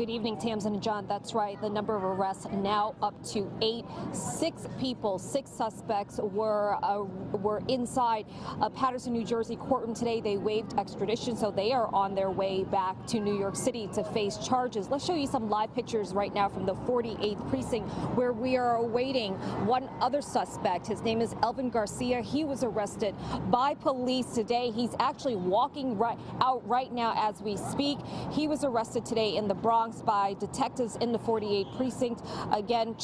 Good evening, Tamsin and John. That's right. The number of arrests now up to 8. 6 people, 6 suspects were inside a Paterson, New Jersey courtroom today. They waived extradition, so they are on their way back to New York City to face charges. Let's show you some live pictures right now from the 48th precinct, where we are awaiting one other suspect. His name is Elvin Garcia. He was arrested by police today. He's actually walking out right now as we speak. He was arrested today in the Bronx by detectives in the 48th precinct. Again,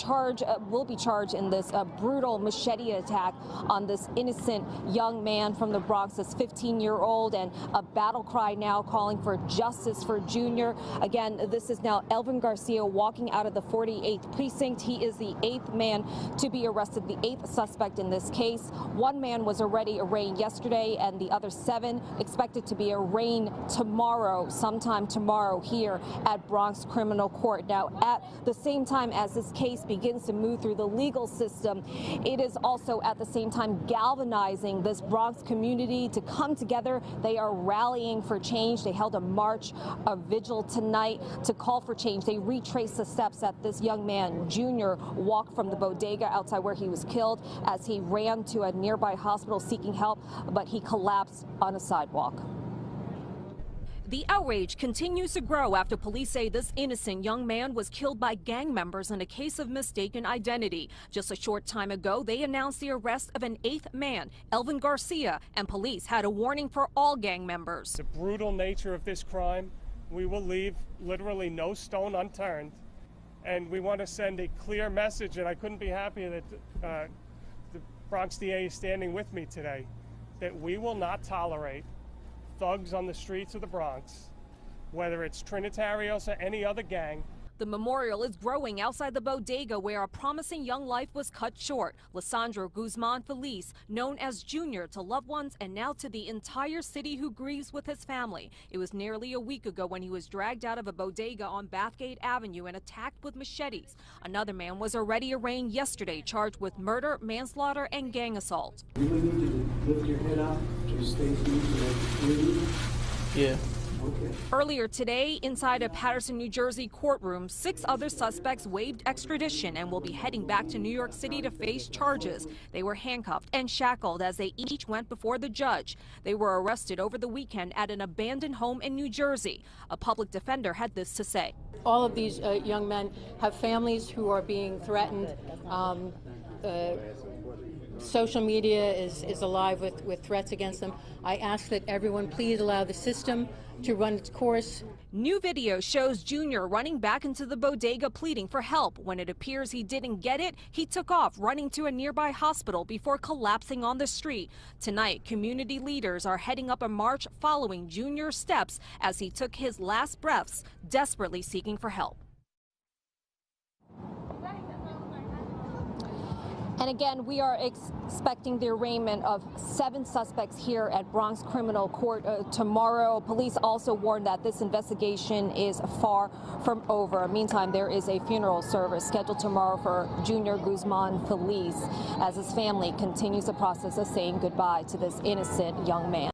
will be charged in this brutal machete attack on this innocent young man from the Bronx, this 15-year-old, and a battle cry now calling for justice for Junior. Again, this is now Elvin Garcia walking out of the 48th precinct. He is the 8th man to be arrested, the 8th suspect in this case. One man was already arraigned yesterday, and the other 7 expected to be arraigned tomorrow, sometime tomorrow here at Bronx Criminal Court. Now, at the same time as this case begins to move through the legal system, it is also at the same time galvanizing this Bronx community to come together. They are rallying for change. They held a march, a vigil tonight to call for change. They retraced the steps that this young man, Junior, walked from the Bodega outside where he was killed as he ran to a nearby hospital seeking help, but he collapsed on a sidewalk. The outrage continues to grow after police say this innocent young man was killed by gang members in a case of mistaken identity. Just a short time ago, they announced the arrest of an 8th man, Elvin Garcia, and police had a warning for all gang members. The brutal nature of this crime, we will leave literally no stone unturned, and we want to send a clear message, and I couldn't be happier that the Bronx DA is standing with me today, that we will not tolerate thugs on the streets of the Bronx, whether it's Trinitarios or any other gang. The memorial is growing outside the Bodega, where a promising young life was cut short. Lesandro Guzman-Feliz, known as Junior to loved ones and now to the entire city who grieves with his family. It was nearly a week ago when he was dragged out of a bodega on Bathgate Avenue and attacked with machetes. Another man was already arraigned yesterday, charged with murder, manslaughter, and gang assault. You would need to lift your head up to stay breathing. Yeah. Okay. Earlier today, inside a Paterson, New Jersey courtroom, 6 other suspects waived extradition and will be heading back to New York City to face charges. They were handcuffed and shackled as they each went before the judge. They were arrested over the weekend at an abandoned home in New Jersey. A public defender had this to say. All of these young men have families who are being threatened. Social media is alive with threats against them. I ask that everyone please allow the system to run its course. New video shows Junior running back into the bodega pleading for help. When it appears he didn't get it, he took off running to a nearby hospital before collapsing on the street. Tonight, community leaders are heading up a march following Junior's steps as he took his last breaths, desperately seeking for help. And again, we are expecting the arraignment of 7 suspects here at Bronx Criminal Court tomorrow. Police also warned that this investigation is far from over. Meantime, there is a funeral service scheduled tomorrow for Junior Guzman-Feliz as his family continues the process of saying goodbye to this innocent young man.